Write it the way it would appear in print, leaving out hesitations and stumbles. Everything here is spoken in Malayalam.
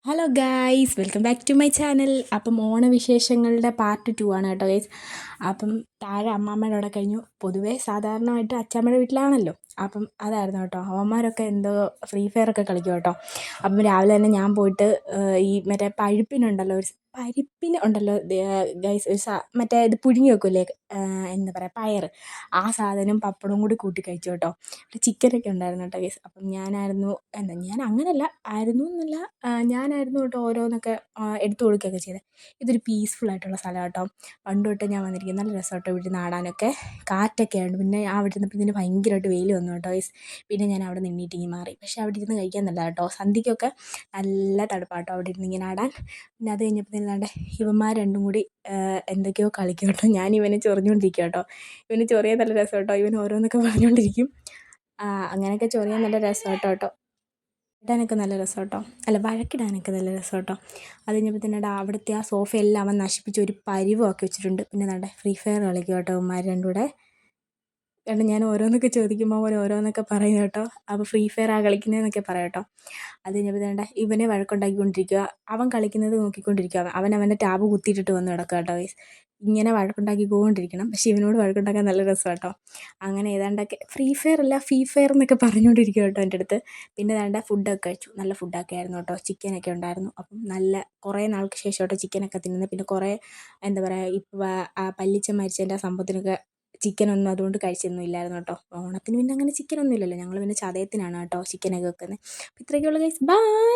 Hello guys, welcome back to my channel. അപ്പം ഓണവിശേഷങ്ങളുടെ പാർട്ട് 2 ആണ് കേട്ടോ ഗൈസ്. അപ്പം താഴെ അമ്മാമ്മയുടെ അവിടെ കഴിഞ്ഞു. പൊതുവേ സാധാരണമായിട്ട് അച്ചാമ്മയുടെ വീട്ടിലാണല്ലോ. അപ്പം അതായിരുന്നു കേട്ടോ. അവന്മാരൊക്കെ എന്തോ ഫ്രീ ഫയർ ഒക്കെ കളിക്കും കേട്ടോ. അപ്പം രാവിലെ തന്നെ ഞാൻ പോയിട്ട് ഈ മറ്റേ പഴുപ്പിനുണ്ടല്ലോ, പരിപ്പിന് ഉണ്ടല്ലോ ഗൈസ്, മറ്റേ ഇത് പുഴുങ്ങി വെക്കില്ലേ, എന്താ പറയുക, പയർ, ആ സാധനം പപ്പടവും കൂടി കൂട്ടി കഴിച്ചു കേട്ടോ. ചിക്കനൊക്കെ ഉണ്ടായിരുന്നു കേട്ടോ ഗൈസ്. അപ്പം ഞാനായിരുന്നു, ഞാൻ അങ്ങനെയല്ല ആയിരുന്നു എന്നല്ല, ഞാനായിരുന്നു കേട്ടോ ഓരോന്നൊക്കെ എടുത്തു കൊടുക്കുകയൊക്കെ ചെയ്തത്. ഇതൊരു പീസ്ഫുൾ ആയിട്ടുള്ള സ്ഥലം കേട്ടോ. പണ്ട് തൊട്ടേ ഞാൻ വന്നിരിക്കുന്നത്. നല്ല രസം കേട്ടോ ഇവിടെ നാടാനൊക്കെ. കാറ്റൊക്കെ ഉണ്ട്. പിന്നെ ഞാൻ അവിടെ ഇരുന്നപ്പോഴത്തേന് ഭയങ്കരമായിട്ട് വെയിൽ വന്നു കേട്ടോ ഗൈസ്. പിന്നെ ഞാൻ അവിടെ നിന്നിട്ടിങ്ങി മാറി. പക്ഷേ അവിടെ ഇരുന്ന് കഴിക്കാൻ നല്ല കേട്ടോ. സന്ധ്യയ്ക്കൊക്കെ നല്ല തണുപ്പാട്ടോ അവിടെ ഇരുന്ന് ഇങ്ങനെ ആടാൻ. പിന്നെ അത് കഴിഞ്ഞപ്പോഴത്തേനും ദാണ്ടെ ഇവന്മാർ രണ്ടും കൂടി എന്തൊക്കെയോ കളിക്കും കേട്ടോ. ഞാൻ ഇവനെ ചൊറിഞ്ഞുകൊണ്ടിരിക്കുക കേട്ടോ. ഇവന് ചൊറിയാൻ നല്ല രസം കേട്ടോ. ഇവൻ ഓരോന്നൊക്കെ പറഞ്ഞുകൊണ്ടിരിക്കും. അങ്ങനെയൊക്കെ ചൊറിയാൻ നല്ല രസം കേട്ടോ. ഇടാനൊക്കെ നല്ല രസം കേട്ടോ. അല്ല, വഴക്കിടാനൊക്കെ നല്ല രസം കേട്ടോ. അത് കഴിഞ്ഞപ്പോഴത്തേനും അവിടുത്തെ ആ സോഫയെല്ലാം അവൻ നശിപ്പിച്ച് ഒരു പരിവമാക്കി വെച്ചിട്ടുണ്ട്. പിന്നെ ദാണ്ടെ ഫ്രീ ഫയർ കളിക്കും കേട്ടോ ഇവന്മാർ രണ്ടും കൂടെ. കാരണം ഞാൻ ഓരോന്നൊക്കെ ചോദിക്കുമ്പോൾ അവൻ ഓരോന്നൊക്കെ പറയും കേട്ടോ. അപ്പോൾ ഫ്രീ ഫയർ കളിക്കുന്നതെന്നൊക്കെ പറയാം കേട്ടോ. അത് കഴിഞ്ഞപ്പോൾ വേണ്ട ഇവനെ വഴക്കുണ്ടാക്കിക്കൊണ്ടിരിക്കുക. അവൻ കളിക്കുന്നത് നോക്കിക്കൊണ്ടിരിക്കുക. അവൻ അവൻ്റെ ടാബ് കുത്തിയിട്ടിട്ട് വന്ന് കിടക്കുക കേട്ടോ ഗൈസ്. ഇങ്ങനെ വഴക്കുണ്ടാക്കിക്കൊണ്ടിരിക്കണം. പക്ഷേ ഇവനോട് വഴക്കുണ്ടാക്കാൻ നല്ല രസം കേട്ടോ. അങ്ങനെ ഏതാണ്ടൊക്കെ ഫ്രീ ഫയർ അല്ല ഫീ ഫയർ എന്നൊക്കെ പറഞ്ഞുകൊണ്ടിരിക്കുക കേട്ടോ എൻ്റെ അടുത്ത്. പിന്നെ വേണ്ട ഫുഡൊക്കെ കഴിച്ചു. നല്ല ഫുഡൊക്കെ ആയിരുന്നു കേട്ടോ. ചിക്കനൊക്കെ ഉണ്ടായിരുന്നു. അപ്പം നല്ല കുറേ നാൾക്ക് ശേഷം കേട്ടോ ചിക്കനൊക്കെ തിന്നുന്നത്. പിന്നെ കുറേ എന്താ പറയുക, ഇപ്പോൾ പല്ലിച്ചൻ മരിച്ചതിൻ്റെ ആ സംഭവത്തിനൊക്കെ ചിക്കനൊന്നും അതുകൊണ്ട് കഴിച്ചൊന്നും ഇല്ലായിരുന്നു കേട്ടോ. ഓണത്തിന് പിന്നെ അങ്ങനെ ചിക്കനൊന്നും ഇല്ലല്ലോ. ഞങ്ങൾ പിന്നെ ചതയത്തിനാണ് കേട്ടോ ചിക്കനൊക്കെ വെക്കുന്നത്. അപ്പോൾ ഇത്രയൊക്കെയുള്ളൂ ഗൈസ്. ബൈ.